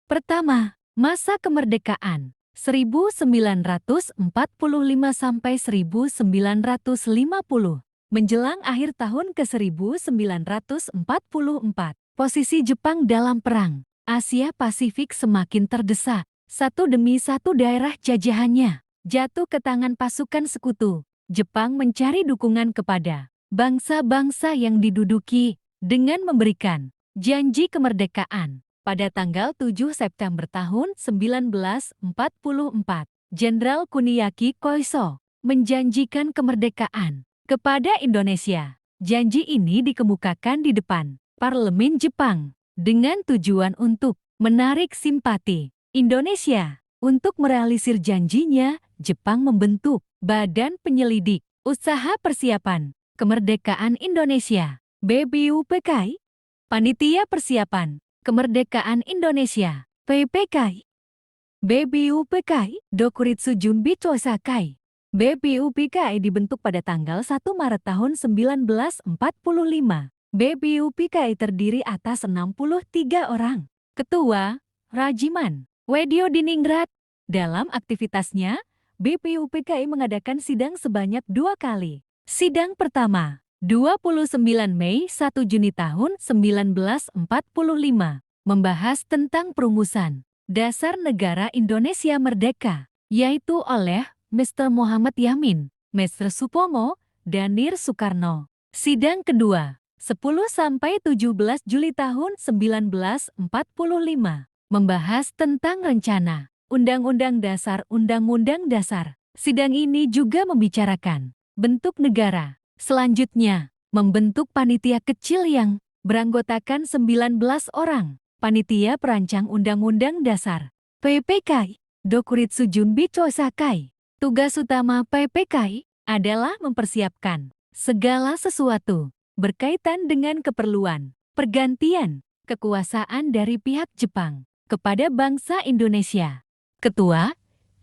Pertama, masa kemerdekaan 1945 sampai 1950. Menjelang akhir tahun ke-1944, posisi Jepang dalam perang Asia Pasifik semakin terdesak. Satu demi satu daerah jajahannya jatuh ke tangan pasukan sekutu. Jepang mencari dukungan kepada bangsa-bangsa yang diduduki dengan memberikan janji kemerdekaan. Pada tanggal 7 September tahun 1944, Jenderal Kuniaki Koiso menjanjikan kemerdekaan kepada Indonesia. Janji ini dikemukakan di depan Parlemen Jepang dengan tujuan untuk menarik simpati Indonesia. Untuk merealisir janjinya, Jepang membentuk Badan Penyelidik Usaha Persiapan Kemerdekaan Indonesia (BPUPKI), Panitia Persiapan Kemerdekaan Indonesia (PPKI), BPUPKI, Dokuritsu Junbi Chosakai. BPUPKI dibentuk pada tanggal 1 Maret tahun 1945. BPUPKI terdiri atas 63 orang. Ketua, Rajiman Wediodiningrat. Dalam aktivitasnya, BPUPKI mengadakan sidang sebanyak 2 kali. Sidang pertama, 29 Mei 1 Juni tahun 1945, membahas tentang perumusan dasar negara Indonesia Merdeka, yaitu oleh Mr. Muhammad Yamin, Mr. Supomo, dan Nir Soekarno. Sidang kedua, 10–17 Juli tahun 1945, membahas tentang rencana Undang-Undang Dasar. Sidang ini juga membicarakan bentuk negara. Selanjutnya, membentuk panitia kecil yang beranggotakan 19 orang. Panitia Perancang Undang-Undang Dasar (PPKI), Dokuritsu Junbi Chosakai. Tugas utama PPKI adalah mempersiapkan segala sesuatu berkaitan dengan keperluan pergantian kekuasaan dari pihak Jepang kepada bangsa Indonesia. Ketua,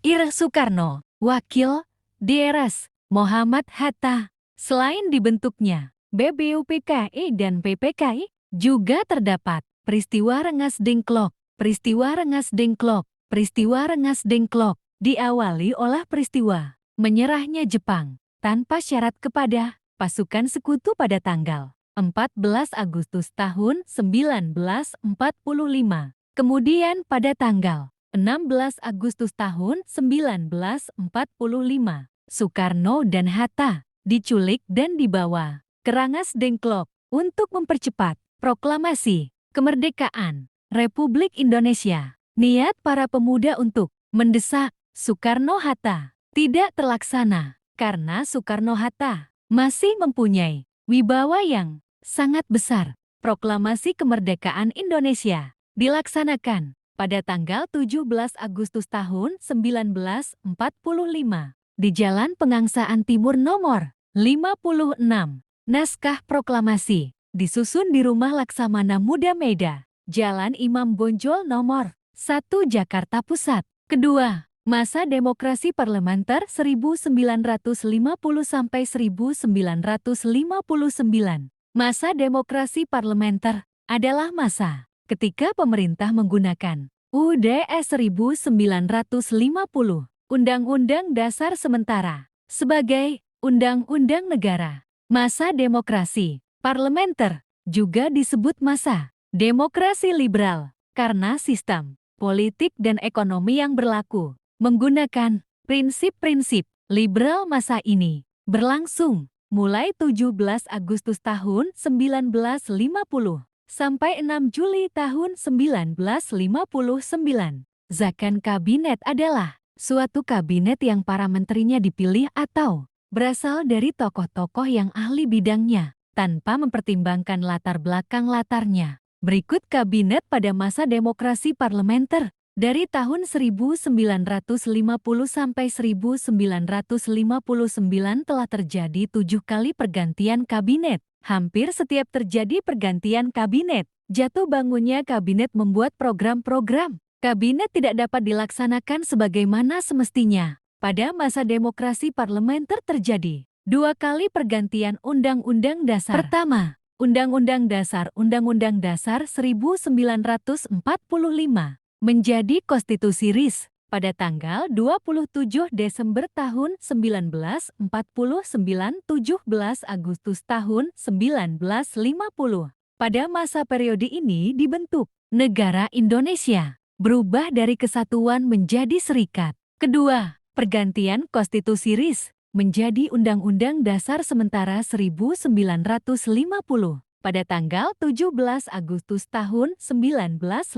Ir Soekarno. Wakil, Drs. Muhammad Hatta. Selain dibentuknya BPUPKI dan PPKI, juga terdapat peristiwa Rengas Dengklok. Peristiwa Rengas Dengklok diawali oleh peristiwa menyerahnya Jepang tanpa syarat kepada pasukan sekutu pada tanggal 14 Agustus tahun 1945. Kemudian pada tanggal 16 Agustus tahun 1945, Soekarno dan Hatta diculik dan dibawa ke Rengas Dengklok untuk mempercepat proklamasi kemerdekaan Republik Indonesia. Niat para pemuda untuk mendesak Soekarno-Hatta tidak terlaksana karena Soekarno-Hatta masih mempunyai wibawa yang sangat besar. Proklamasi kemerdekaan Indonesia dilaksanakan pada tanggal 17 Agustus tahun 1945 di Jalan Pengangsaan Timur nomor 56. Naskah proklamasi disusun di Rumah Laksamana Muda Meda, Jalan Imam Bonjol nomor 1 Jakarta Pusat. Kedua, masa demokrasi parlementer 1950 sampai 1959. Masa demokrasi parlementer adalah masa ketika pemerintah menggunakan UUD 1950, Undang-Undang Dasar Sementara, sebagai undang-undang negara. Masa demokrasi parlementer juga disebut masa demokrasi liberal karena sistem politik dan ekonomi yang berlaku menggunakan prinsip-prinsip liberal. Masa ini berlangsung mulai 17 Agustus tahun 1950 sampai 6 Juli tahun 1959. Zakon kabinet adalah suatu kabinet yang para menterinya dipilih atau berasal dari tokoh-tokoh yang ahli bidangnya, tanpa mempertimbangkan latar belakang latarnya. Berikut kabinet pada masa demokrasi parlementer. Dari tahun 1950 sampai 1959 telah terjadi 7 kali pergantian kabinet. Hampir setiap terjadi pergantian kabinet, jatuh bangunnya kabinet membuat program-program kabinet tidak dapat dilaksanakan sebagaimana semestinya. Pada masa demokrasi parlementer terjadi 2 kali pergantian Undang-Undang Dasar. Pertama, Undang-Undang Dasar 1945 menjadi Konstitusi RIS pada tanggal 27 Desember tahun 1949, 17 Agustus tahun 1950. Pada masa periode ini dibentuk negara Indonesia, berubah dari kesatuan menjadi serikat. Kedua, pergantian Konstitusi RIS menjadi Undang-Undang Dasar Sementara 1950 pada tanggal 17 Agustus tahun 1955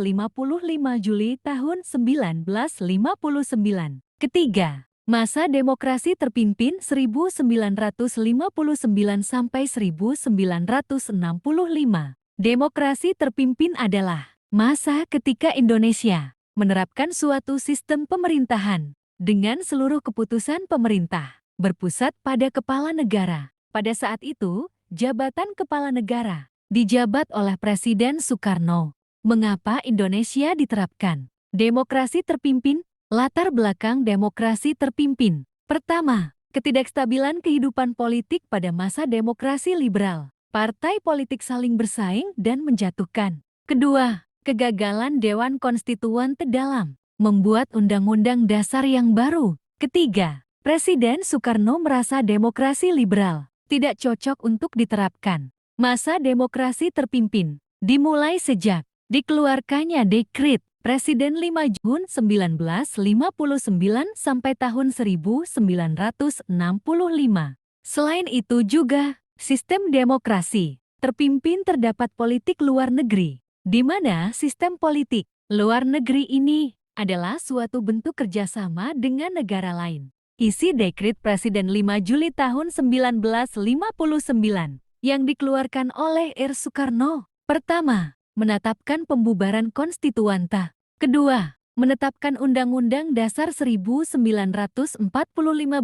Juli tahun 1959. Ketiga, masa demokrasi terpimpin 1959 sampai 1965. Demokrasi terpimpin adalah masa ketika Indonesia menerapkan suatu sistem pemerintahan dengan seluruh keputusan pemerintah berpusat pada kepala negara. Pada saat itu, jabatan kepala negara dijabat oleh Presiden Soekarno. Mengapa Indonesia diterapkan demokrasi terpimpin? Latar belakang demokrasi terpimpin. Pertama, ketidakstabilan kehidupan politik pada masa demokrasi liberal. Partai politik saling bersaing dan menjatuhkan. Kedua, kegagalan Dewan Konstituan Terdalam membuat Undang-Undang Dasar yang baru. Ketiga, Presiden Soekarno merasa demokrasi liberal tidak cocok untuk diterapkan. Masa demokrasi terpimpin dimulai sejak dikeluarkannya Dekret Presiden 5 Jun 1959 sampai tahun 1965. Selain itu juga, sistem demokrasi terpimpin terdapat politik luar negeri, di mana sistem politik luar negeri ini adalah suatu bentuk kerjasama dengan negara lain. Isi Dekret Presiden 5 Juli tahun 1959 yang dikeluarkan oleh R. Soekarno. Pertama, menetapkan pembubaran konstituanta. Kedua, menetapkan Undang-Undang Dasar 1945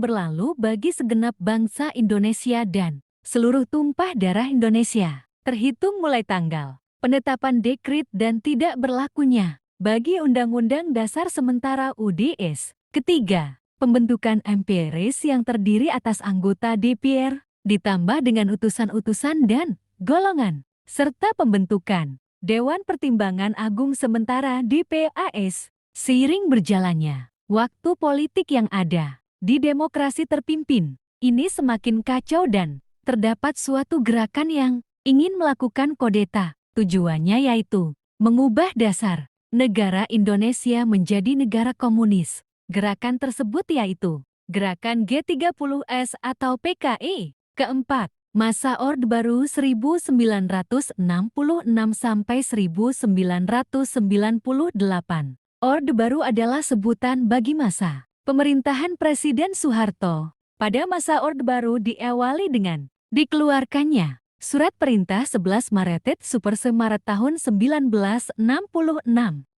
berlalu bagi segenap bangsa Indonesia dan seluruh tumpah darah Indonesia, terhitung mulai tanggal penetapan dekret dan tidak berlakunya bagi Undang-Undang Dasar Sementara UDS. Ketiga, pembentukan MPRIS yang terdiri atas anggota DPR, ditambah dengan utusan-utusan dan golongan, serta pembentukan Dewan Pertimbangan Agung Sementara DPAS. Seiring berjalannya waktu politik yang ada di demokrasi terpimpin, ini semakin kacau dan terdapat suatu gerakan yang ingin melakukan kudeta. Tujuannya yaitu mengubah dasar negara Indonesia menjadi negara komunis. Gerakan tersebut yaitu Gerakan G30S atau PKI. Keempat, masa Orde Baru 1966 sampai 1998. Orde Baru adalah sebutan bagi masa pemerintahan Presiden Soeharto. Pada masa Orde Baru diawali dengan dikeluarkannya Surat Perintah 11 Maret Super Maret tahun 1966.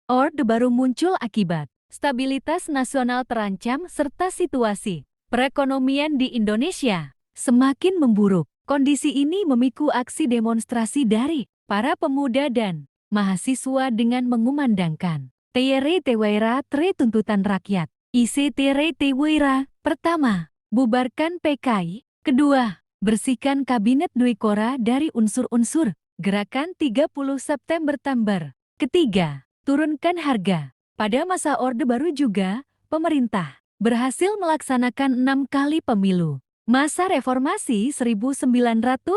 Orde Baru muncul akibat stabilitas nasional terancam serta situasi perekonomian di Indonesia semakin memburuk. Kondisi ini memicu aksi demonstrasi dari para pemuda dan mahasiswa dengan mengumandangkan Tere Tewira Tre Tuntutan Rakyat. Isi Tere Tewira. Pertama, bubarkan PKI. Kedua, bersihkan Kabinet Dwi Kora dari unsur-unsur Gerakan 30 September Tambar. Ketiga, turunkan harga. Pada masa Orde Baru juga, pemerintah berhasil melaksanakan 6 kali pemilu. Masa reformasi 1998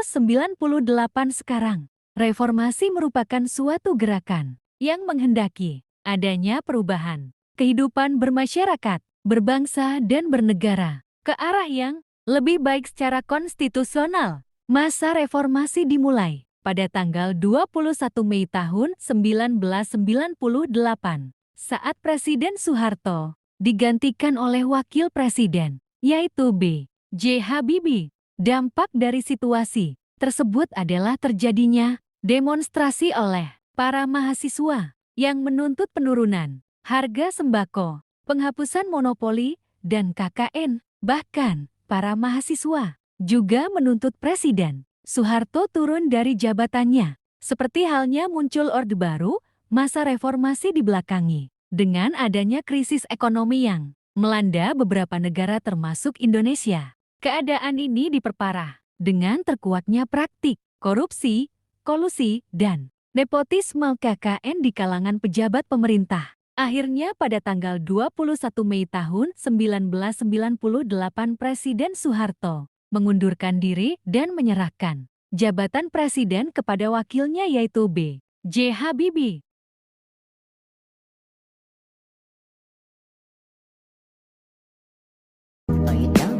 sekarang. Reformasi merupakan suatu gerakan yang menghendaki adanya perubahan kehidupan bermasyarakat, berbangsa dan bernegara ke arah yang lebih baik secara konstitusional. Masa reformasi dimulai pada tanggal 21 Mei tahun 1998 saat Presiden Soeharto digantikan oleh Wakil Presiden, yaitu B. J. Habibie. Dampak dari situasi tersebut adalah terjadinya demonstrasi oleh para mahasiswa yang menuntut penurunan harga sembako, penghapusan monopoli, dan KKN. Bahkan, para mahasiswa juga menuntut Presiden Soeharto turun dari jabatannya. Seperti halnya muncul Orde Baru, masa reformasi dibelakangi dengan adanya krisis ekonomi yang melanda beberapa negara termasuk Indonesia. Keadaan ini diperparah dengan terkuaknya praktik korupsi, kolusi, dan nepotisme KKN di kalangan pejabat pemerintah. Akhirnya pada tanggal 21 Mei tahun 1998 Presiden Soeharto mengundurkan diri dan menyerahkan jabatan presiden kepada wakilnya yaitu B. J. Habibie. Oh, you don't?